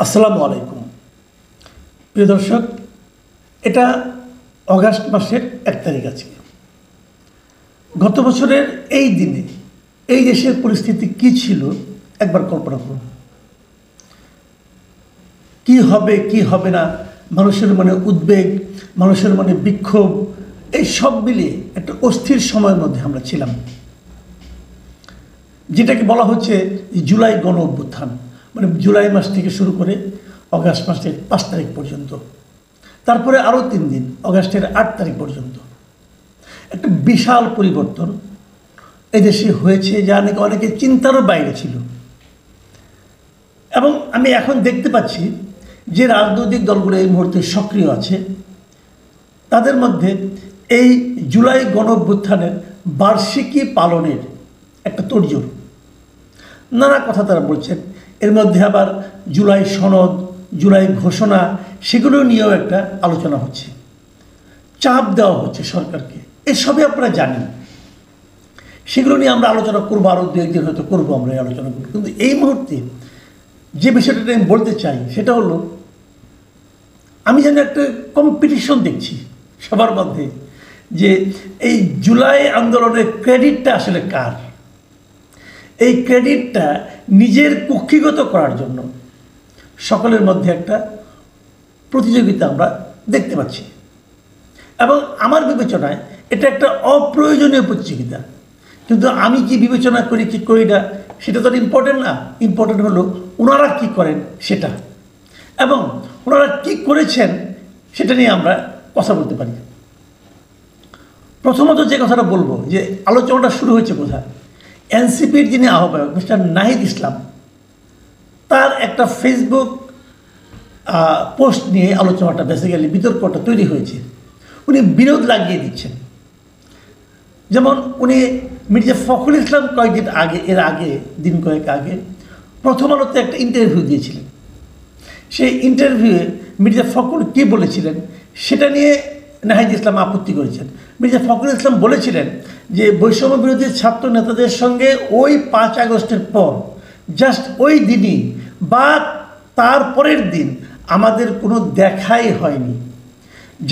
আসসালামু আলাইকুম প্রিয় দর্শক, এটা অগাস্ট মাসের 1 তারিখ আজকে। গত বছরের এই দিনে এই দেশের পরিস্থিতি কি ছিল একবার কল্পনা করুন। কি হবে কি হবে না, মানুষের মনে উদ্বেগ, মানুষের মনে বিক্ষোভ, এই সব মিলিয়ে একটা অস্থির সময়ের মধ্যে আমরা ছিলাম, যেটাকে বলা হচ্ছে জুলাই গণ অভ্যুত্থান। মানে জুলাই মাস থেকে শুরু করে অগাস্ট মাসের 5 তারিখ পর্যন্ত, তারপরে আরও 3 দিন অগাস্টের 8 তারিখ পর্যন্ত একটা বিশাল পরিবর্তন এদেশে হয়েছে, যা নাকি অনেকে চিন্তারও বাইরে ছিল। এবং আমি এখন দেখতে পাচ্ছি যে রাজনৈতিক দলগুলো এই মুহূর্তে সক্রিয় আছে, তাদের মধ্যে এই জুলাই গণ অভ্যুত্থানের বার্ষিকী পালনের একটা তোড়জোড়, নানা কথা তারা বলছেন। এর মধ্যে আবার জুলাই সনদ, জুলাই ঘোষণা, সেগুলো নিয়েও একটা আলোচনা হচ্ছে, চাপ দেওয়া হচ্ছে সরকারকে। এসবই আপনারা জানেন, সেগুলো নিয়ে আমরা আলোচনা করবো, আরও 2-1 দিন হয়তো করবো আমরা এই আলোচনা করবো। কিন্তু এই মুহূর্তে যে বিষয়টা আমি বলতে চাই সেটা হলো, আমি যেন একটা কম্পিটিশন দেখছি সবার মধ্যে, যে এই জুলাই আন্দোলনের ক্রেডিটটা আসলে কার। এই ক্রেডিটটা নিজের কক্ষিগত করার জন্য সকলের মধ্যে একটা প্রতিযোগিতা আমরা দেখতে পাচ্ছি, এবং আমার বিবেচনায় এটা একটা অপ্রয়োজনীয় প্রতিযোগিতা। কিন্তু আমি কি বিবেচনা করি কি করি না সেটা তো ইম্পর্টেন্ট না। ইম্পর্টেন্ট হলো ওনারা কি করেন সেটা, এবং ওনারা কি করেছেন সেটা নিয়ে আমরা কথা বলতে পারি। প্রথমত যে কথাটা বলবো, যে আলোচনাটা শুরু হয়েছে কোথায়। এনসিপির যিনি আহ্বায়ক মিস্টার নাহিদ ইসলাম, তার একটা ফেসবুক পোস্ট নিয়ে আলোচনাটা বেসিক্যালি বিতর্কটা তৈরি হয়েছে। উনি বিরোধ লাগিয়ে দিচ্ছেন। যেমন উনি মির্জা ফখরুল ইসলাম কয়েকদিন আগে, দিন কয়েক আগে প্রথম আলোতে একটা ইন্টারভিউ দিয়েছিলেন। সেই ইন্টারভিউয়ে মির্জা ফখরুল কী বলেছিলেন সেটা নিয়ে নাহিদ ইসলাম আপত্তি করেছেন। মির্জা ফখরুল ইসলাম বলেছিলেন যে বৈষম্য বিরোধী ছাত্র নেতাদের সঙ্গে ওই 5 আগস্টের পর জাস্ট ওই দিনই বা তার পরের দিন আমাদের কোনো দেখাই হয়নি।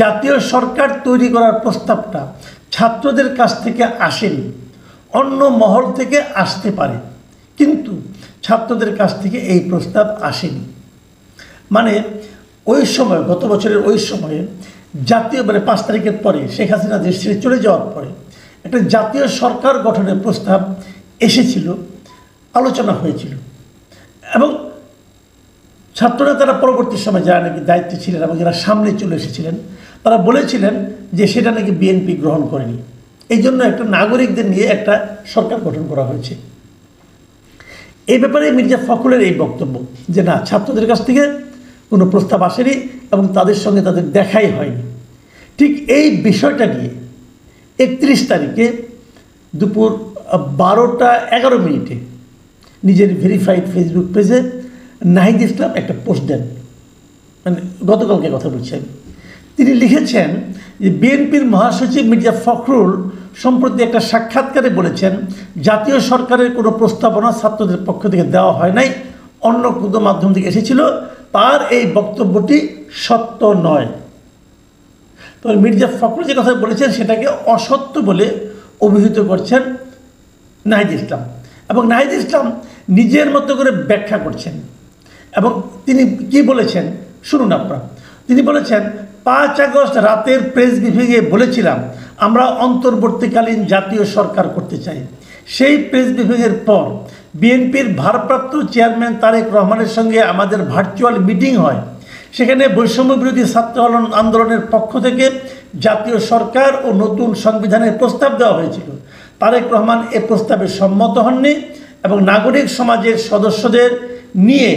জাতীয় সরকার তৈরি করার প্রস্তাবটা ছাত্রদের কাছ থেকে আসেনি, অন্য মহল থেকে আসতে পারে, কিন্তু ছাত্রদের কাছ থেকে এই প্রস্তাব আসেনি। মানে ওই সময়, গত বছরের ওই সময়ে জাতীয়, মানে 5 তারিখের পরে শেখ হাসিনা দেশ ছেড়ে চলে যাওয়ার পরে একটা জাতীয় সরকার গঠনের প্রস্তাব এসেছিল, আলোচনা হয়েছিল, এবং ছাত্ররা তারা পরবর্তী সময় যারা নাকি দায়িত্বে ছিলেন এবং যারা সামনে চলে এসেছিলেন, তারা বলেছিলেন যে সেটা নাকি বিএনপি গ্রহণ করেনি। এই জন্য একটা নাগরিকদের নিয়ে একটা সরকার গঠন করা হয়েছে। এই ব্যাপারে মির্জা ফখরুলের এই বক্তব্য যে না, ছাত্রদের কাছ থেকে কোনো প্রস্তাব আসেনি এবং তাদের সঙ্গে তাদের দেখাই হয়নি। ঠিক এই বিষয়টা নিয়ে 31 তারিখে দুপুর 12টা 11 মিনিটে নিজের ভেরিফাইড ফেসবুক পেজে নাহিদ ইসলাম একটা পোস্ট দেন। মানে গতকালকে কথা বলছি আমি। তিনি লিখেছেন যে বিএনপির মহাসচিব মির্জা ফখরুল সম্প্রতি একটা সাক্ষাৎকারে বলেছেন জাতীয় সরকারের কোনো প্রস্তাবনা ছাত্রদের পক্ষ থেকে দেওয়া হয় নাই, অন্য কোনো মাধ্যম থেকে এসেছিল। তার এই বক্তব্যটি সত্য নয়। তবে মির্জা ফখরুল যে কথা বলেছেন সেটাকে অসত্য বলে অভিহিত করছেন নাহিদ ইসলাম, এবং নাহিদ ইসলাম নিজের মতো করে ব্যাখ্যা করছেন। এবং তিনি কি বলেছেন শুনুন আপনারা। তিনি বলেছেন 5 আগস্ট রাতের প্রেস ব্রিফিংয়ে বলেছিলাম আমরা অন্তর্বর্তীকালীন জাতীয় সরকার করতে চাই। সেই প্রেস ব্রিফিংয়ের পর বিএনপির ভারপ্রাপ্ত চেয়ারম্যান তারেক রহমানের সঙ্গে আমাদের ভার্চুয়াল মিটিং হয়। সেখানে বৈষম্য বিরোধী ছাত্র আন্দোলনের পক্ষ থেকে জাতীয় সরকার ও নতুন সংবিধানের প্রস্তাব দেওয়া হয়েছিল। তারেক রহমান এ প্রস্তাবে সম্মত হননি এবং নাগরিক সমাজের সদস্যদের নিয়ে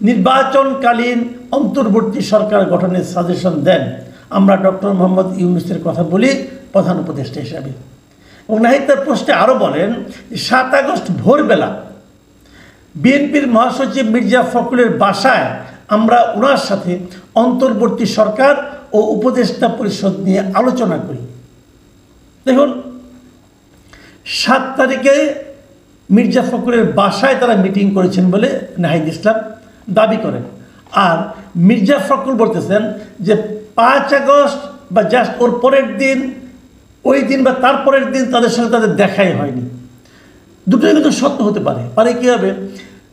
নির্বাচনকালীন অন্তর্বর্তী সরকার গঠনের সাজেশন দেন। আমরা ডক্টর মোহাম্মদ ইউনূসের কথা বলি প্রধান উপদেষ্টা হিসাবে। এবং নাহিদ তার পোস্টে আরও বলেন 7 আগস্ট ভোরবেলা বিএনপির মহাসচিব মির্জা ফখরুলের বাসায় আমরা ওনার সাথে অন্তর্বর্তী সরকার ও উপদেষ্টা পরিষদ নিয়ে আলোচনা করি। দেখুন, 7 তারিখে মির্জা ফখরুলের বাসায় তারা মিটিং করেছেন বলে নাহিদ ইসলাম দাবি করেন। আর মির্জা ফখরুল বলতেছেন যে 5 আগস্ট বা জাস্ট ওর পরের দিন, ওই দিন বা তারপরের দিন তাদের সঙ্গে তাদের দেখাই হয়নি। দুটোই কিন্তু সত্য হতে পারে কী হবে?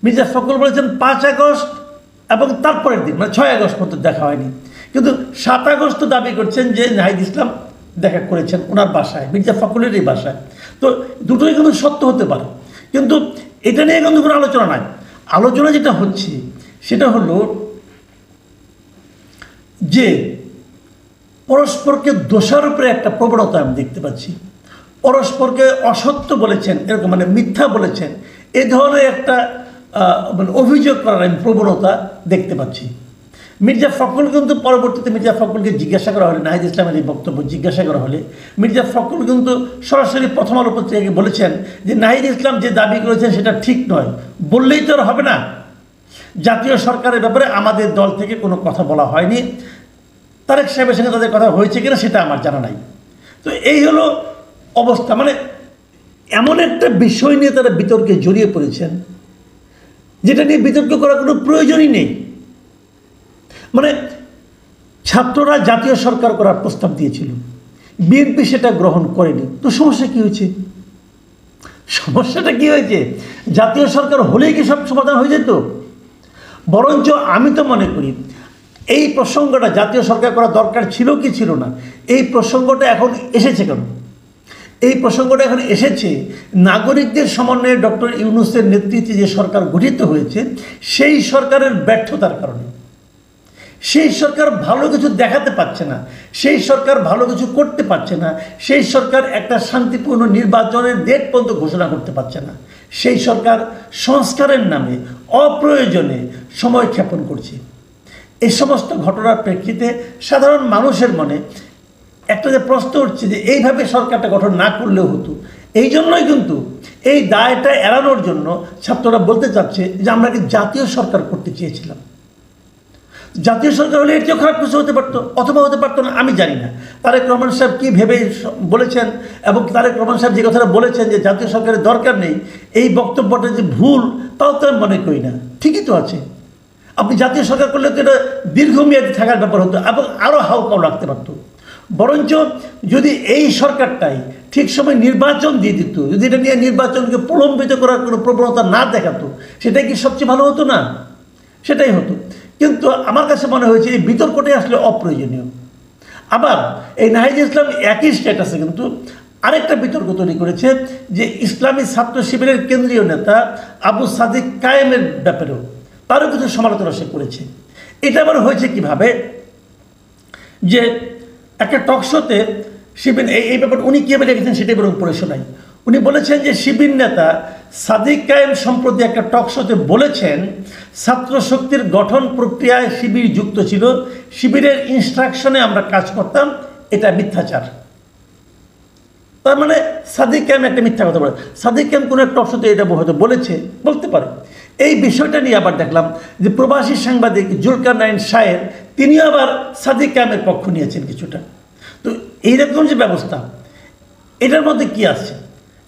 মির্জা ফখরুল বলেছেন 5 আগস্ট এবং তারপরের দিন মানে 6 আগস্ট পর্যন্ত দেখা হয়নি, কিন্তু 7 আগস্ট দাবি করছেন যে নাহিদ ইসলাম দেখা করেছেন ওনার বাসায়, মির্জা ফখরুলেরই বাসায়। তো দুটোই কিন্তু সত্য হতে পারে, কিন্তু এটা নিয়ে কিন্তু কোনো আলোচনা নাই। আলোচনা যেটা হচ্ছে সেটা হলো যে পরস্পরকে দোষারোপের একটা প্রবণতা আমি দেখতে পাচ্ছি। পরস্পরকে অসত্য বলেছেন, এরকম মানে মিথ্যা বলেছেন, এ ধরনের একটা মানে অভিযোগ করার আমি প্রবণতা দেখতে পাচ্ছি। মির্জা ফখরুল কিন্তু পরবর্তীতে মির্জা ফখরুলকে জিজ্ঞাসা করা হলে, নাহিদ ইসলামের এই বক্তব্য জিজ্ঞাসা করা হলে মির্জা ফখরুল কিন্তু সরাসরি প্রথম আলো পত্রিকাকে বলেছেন যে নাহিদ ইসলাম যে দাবি করেছেন সেটা ঠিক নয়, বললেই তো আর হবে না। জাতীয় সরকারের ব্যাপারে আমাদের দল থেকে কোনো কথা বলা হয়নি, তারেক সাহেবের সঙ্গে তাদের কথা হয়েছে কিনা সেটা আমার জানা নাই। তো এই হলো অবস্থা, মানে এমন একটা বিষয় নিয়ে তারা বিতর্কে জড়িয়ে পড়েছেন যেটা নিয়ে বিতর্ক করার কোনো প্রয়োজনই নেই। মানে ছাত্ররা জাতীয় সরকার করার প্রস্তাব দিয়েছিল, বিএনপি সেটা গ্রহণ করেনি, তো সমস্যা কী হয়েছে? সমস্যাটা কী হয়েছে? জাতীয় সরকার হলেই কি সব সমাধান হয়ে যেত? বরঞ্চ আমি তো মনে করি এই প্রসঙ্গটা জাতীয় সরকার করা দরকার ছিল কি ছিল না, এই প্রসঙ্গটা এখন এসেছে কেন? এই প্রসঙ্গটা এখন এসেছে নাগরিকদের সমন্বয়ে ডক্টর ইউনূসের নেতৃত্বে যে সরকার গঠিত হয়েছে সেই সরকারের ব্যর্থতার কারণে। সেই সরকার ভালো কিছু দেখাতে পারছে না, সেই সরকার ভালো কিছু করতে পারছে না, সেই সরকার একটা শান্তিপূর্ণ নির্বাচনের ডেট পর্যন্ত ঘোষণা করতে পারছে না, সেই সরকার সংস্কারের নামে অপ্রয়োজনে সময় ক্ষেপণ করছে। এই সমস্ত ঘটনার প্রেক্ষিতে সাধারণ মানুষের মনে একটা যে প্রশ্ন উঠছে যে এইভাবে সরকারটা গঠন না করলেও হতো। এই জন্যই কিন্তু এই দায়টা এড়ানোর জন্য ছাত্ররা বলতে চাচ্ছে যে আমরা কি জাতীয় সরকার করতে চেয়েছিলাম। জাতীয় সরকার হলে এর চেয়েও খারাপ কিছু হতে পারতো, অথবা হতে পারতো না, আমি জানি না। তারেক রহমান সাহেব কী ভেবে বলেছেন, এবং তারেক রহমান সাহেব যে কথাটা বলেছেন যে জাতীয় সরকারের দরকার নেই, এই বক্তব্যটা যে ভুল তাও তো আমি মনে করি না, ঠিকই তো আছে। আপনি জাতীয় সরকার করলে তো এটা দীর্ঘমেয়াদী থাকার ব্যাপার হতো এবং আরও হাউকাও রাখতে পারতো। বরঞ্চ যদি এই সরকারটাই ঠিক সময় নির্বাচন দিয়ে দিত, যদি এটা নিয়ে নির্বাচনকে প্রলম্বিত করার কোনো প্রবণতা না দেখাতো, সেটাই কি সবচেয়ে ভালো হতো না? সেটাই হতো। কিন্তু আমার কাছে মনে হয়েছে এই বিতর্কটাই আসলে অপ্রয়োজনীয়। আবার এই নাহিদ ইসলাম একই স্ট্যাটাসে কিন্তু আরেকটা বিতর্ক তৈরি করেছে যে ইসলামী ছাত্র শিবিরের কেন্দ্রীয় নেতা আবু সাদিক কায়েমের ব্যাপারেও তারও কিছু সমালোচনা সে করেছে। এটা আবার হয়েছে কিভাবে, যে একটা টকশোতে শিবির এই ব্যাপারে উনি কীভাবে লিখেছেন সেটাই বরং পড়ে শোনাই। উনি বলেছেন যে শিবির নেতা সাদিক কায়েম সম্প্রতি একটা টকশোতে বলেছেন ছাত্র শক্তির গঠন প্রক্রিয়ায় শিবির যুক্ত ছিল, শিবিরের ইনস্ট্রাকশনে আমরা কাজ করতাম, এটা মিথ্যাচার। তার মানে সাদিক কায়েম একটা মিথ্যা কথা বলে। সাদিক কায়েম কোনো একটা টকশোতে এটা হয়তো বলতে পারে। এই বিষয়টা নিয়ে আবার দেখলাম যে প্রবাসী সাংবাদিক জুলকারনাইন শাহের তিনিও আবার সাদিক কায়েমের পক্ষ নিয়েছেন কিছুটা। তো এইরকম যে ব্যবস্থা, এটার মধ্যে কি আছে?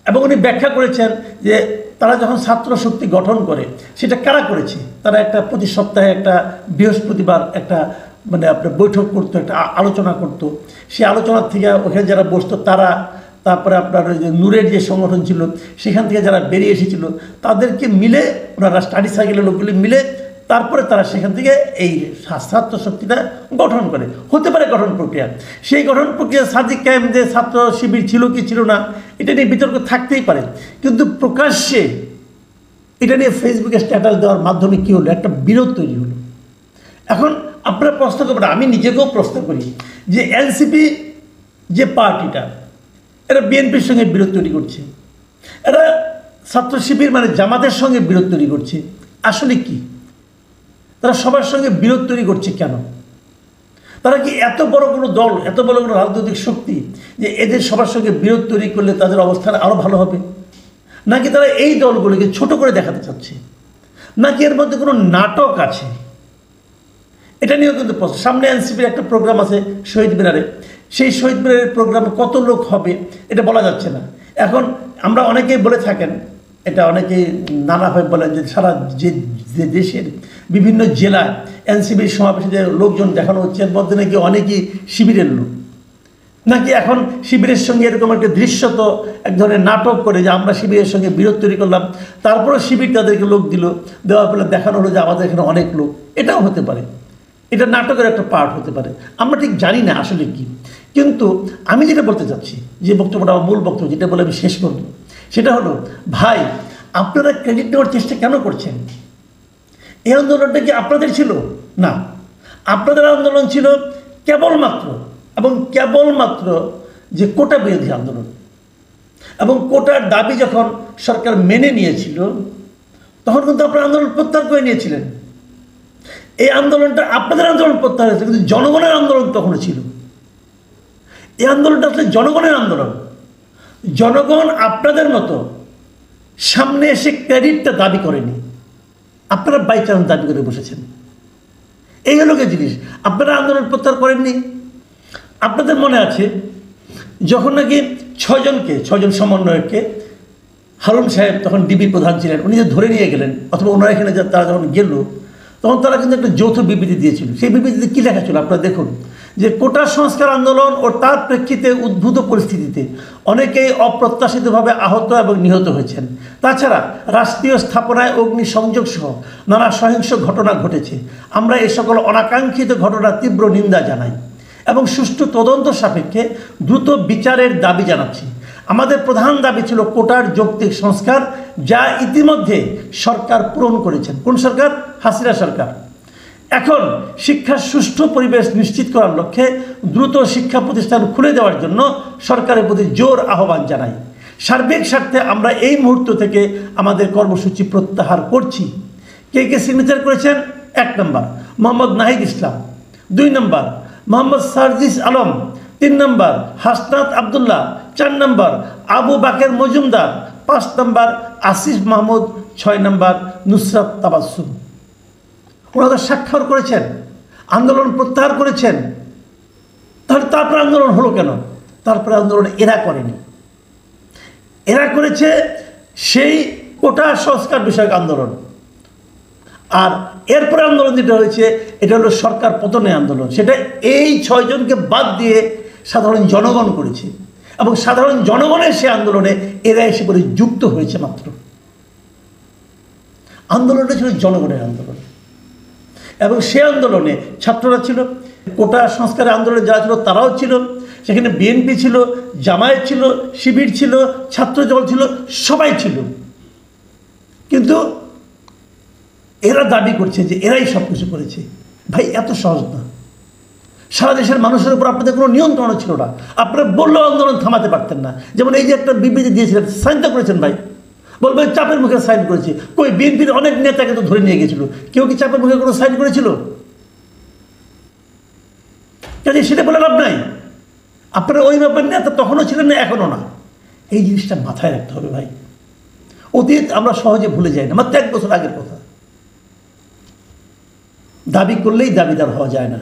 এবং উনি ব্যাখ্যা করেছেন যে তারা যখন ছাত্র শক্তি গঠন করে সেটা কারা করেছে, তারা একটা প্রতি সপ্তাহে একটা বৃহস্পতিবার একটা মানে আপনার বৈঠক করতো, একটা আলোচনা করতো। সেই আলোচনার থেকে ওখানে যারা বসতো তারা, তারপরে আপনার ওই যে নূরের যে সংগঠন ছিল সেখান থেকে যারা বেরিয়ে এসেছিল তাদেরকে মিলে ওনারা স্টাডি সার্কেলের লোকগুলি মিলে তারপরে তারা সেখান থেকে এই ছাত্র শক্তিটা গঠন করে। হতে পারে গঠন প্রক্রিয়া, সেই গঠন প্রক্রিয়া সাদিক কায়েম যে ছাত্র শিবির ছিল কি ছিল না এটা নিয়ে বিতর্ক থাকতেই পারে, কিন্তু প্রকাশ্যে এটা নিয়ে ফেসবুকে স্ট্যাটাস দেওয়ার মাধ্যমে কী হলো, একটা বিরোধ তৈরি হলো। এখন আপনারা প্রশ্ন করবেন, আমি নিজেকেও প্রশ্ন করি যে এনসিপি যে পার্টিটা এরা বিএনপির সঙ্গে বিরোধ তৈরি করছে, এরা ছাত্র শিবির মানে জামাতের সঙ্গে বিরোধ তৈরি করছে, আসলে কি তারা সবার সঙ্গে বিরোধ তৈরি করছে কেন? তারা কি এত বড় কোনো দল, এত বড় কোনো রাজনৈতিক শক্তি যে এদের সবার সঙ্গে বিরোধ তৈরি করলে তাদের অবস্থান আরও ভালো হবে? নাকি তারা এই দলগুলিকে ছোট করে দেখাতে চাচ্ছে? নাকি এর মধ্যে কোনো নাটক আছে? এটা নিয়েও কিন্তু সামনে এনসিপির একটা প্রোগ্রাম আছে শহীদ মিনারে, সেই শহীদ মিনারের প্রোগ্রামে কত লোক হবে এটা বলা যাচ্ছে না। এখন আমরা অনেকেই বলে থাকেন এটা অনেকেই নানাভাবে বলেন যে সারা যে দেশের বিভিন্ন জেলায় এনসিপির সমাবেশে যে লোকজন দেখানো হচ্ছে এর মধ্যে নাকি অনেকেই শিবিরের লোক, নাকি এখন শিবিরের সঙ্গে এরকম একটা দৃশ্যত এক ধরনের নাটক করে যে আমরা শিবিরের সঙ্গে বিরোধ তৈরি করলাম, তারপরে শিবির তাদেরকে লোক দিল, দেওয়ার ফলে দেখানো হলো যে আমাদের এখানে অনেক লোক। এটাও হতে পারে, এটা নাটকের একটা পার্ট হতে পারে, আমরা ঠিক জানি না আসলে কি। কিন্তু আমি যেটা বলতে চাচ্ছি, যে বক্তব্যটা আমার মূল বক্তব্য, যেটা বলে আমি শেষ করব, সেটা হলো ভাই আপনারা ক্রেডিট নেওয়ার চেষ্টা কেন করছেন? এই আন্দোলনটা কি আপনাদের ছিল? না, আপনাদের আন্দোলন ছিল কেবলমাত্র এবং কেবলমাত্র যে কোটা বিরোধী আন্দোলন, এবং কোটার দাবি যখন সরকার মেনে নিয়েছিল তখন কিন্তু আপনারা আন্দোলন প্রত্যাহার করে নিয়েছিলেন। এই আন্দোলনটা আপনাদের আন্দোলন প্রত্যাহার হয়েছে, কিন্তু জনগণের আন্দোলন তখনও ছিল। এই আন্দোলনটা আসলে জনগণের আন্দোলন। জনগণ আপনাদের মতো সামনে এসে ক্রেডিটটা দাবি করেনি, আপনারা বাই চান্স দাবি করে বসেছেন। এই হলো যে জিনিস, আপনারা আন্দোলন প্রত্যাহার করেননি। আপনাদের মনে আছে যখন নাকি ছয়জন সমন্বয়ককে হারুন সাহেব তখন ডিবি প্রধান ছিলেন, উনি যে ধরে নিয়ে গেলেন, অথবা ওনারা এখানে তারা যখন গেল তখন তারা কিন্তু একটা যৌথ বিবৃতি দিয়েছিল। সেই বিবৃতিতে কী লেখা ছিল আপনারা দেখুন, যে কোটা সংস্কার আন্দোলন ও তার প্রেক্ষিতে উদ্ভূত পরিস্থিতিতে অনেকেই অপ্রত্যাশিতভাবে আহত এবং নিহত হয়েছেন। তাছাড়া রাষ্ট্রীয় স্থাপনায় অগ্নিসংযোগ সহ নানা সহিংস ঘটনা ঘটেছে। আমরা এ সকল অনাকাঙ্ক্ষিত ঘটনার তীব্র নিন্দা জানাই এবং সুষ্ঠু তদন্ত সাপেক্ষে দ্রুত বিচারের দাবি জানাচ্ছি। আমাদের প্রধান দাবি ছিল কোটার যৌক্তিক সংস্কার, যা ইতিমধ্যে সরকার পূরণ করেছেন। কোন সরকার? হাসিনা সরকার। এখন শিক্ষার সুষ্ঠু পরিবেশ নিশ্চিত করার লক্ষ্যে দ্রুত শিক্ষা প্রতিষ্ঠান খুলে দেওয়ার জন্য সরকারের প্রতি জোর আহ্বান জানাই। সার্বিক স্বার্থে আমরা এই মুহূর্ত থেকে আমাদের কর্মসূচি প্রত্যাহার করছি। কে কে সিগনেচার করেছেন? 1 নম্বর মোহাম্মদ নাহিদ ইসলাম, 2 নম্বর মোহাম্মদ সার্জিস আলম, 3 নম্বর হাসনাত আবদুল্লাহ, 4 নম্বর আবু বাকের মজুমদার, 5 নম্বর আসিফ মাহমুদ, 6 নম্বর নুসরাত তাবাসসুম। ওনারা স্বাক্ষর করেছেন, আন্দোলন প্রত্যাহার করেছেন। তাহলে তারপরে আন্দোলন হলো কেন? তারপরে আন্দোলন এরা করেনি, এরা করেছে সেই কোটা সংস্কার বিষয়ক আন্দোলন। আর এরপরে আন্দোলন যেটা হয়েছে এটা হলো সরকার পতনের আন্দোলন। সেটা এই 6 জনকে বাদ দিয়ে সাধারণ জনগণ করেছে, এবং সাধারণ জনগণের সে আন্দোলনে এরা এসে করে যুক্ত হয়েছে মাত্র। আন্দোলনটা ছিল জনগণের আন্দোলন, এবং সে আন্দোলনে ছাত্ররা ছিল, কোটা সংস্কারের আন্দোলনে যারা ছিল তারাও ছিল, সেখানে বিএনপি ছিল, জামায়াত ছিল, শিবির ছিল, ছাত্রদল ছিল, সবাই ছিল। কিন্তু এরা দাবি করছে যে এরাই সব কিছু করেছে। ভাই এত সহজ না। সারা দেশের মানুষের উপর আপনাদের কোনো নিয়ন্ত্রণ ছিল না, আপনারা বললেও আন্দোলন থামাতে পারতেন না। যেমন এই যে একটা বিবৃতি দিয়েছিলেন, সাইন তো করেছেন ভাই, বলবেন চাপের মুখে সাইন করেছি। কই, বিএনপির অনেক নেতাকে তো ধরে নিয়ে গেছিল, কেউ কি চাপের মুখে কোনো সাইন করেছিল? কাজে সেটা বলে লাভ নাই। আপনারা ওই ব্যাপার নেতা তখনও ছিলেন না, এখনও না। এই জিনিসটা মাথায় রাখতে হবে ভাই। অতীত আমরা সহজে ভুলে যাই না, মাত্র 1 বছর আগের কথা। দাবি করলেই দাবিদার হওয়া যায় না।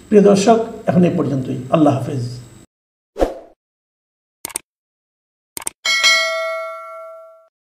প্রিয় দর্শক, এখন এই পর্যন্তই। আল্লাহ হাফেজ।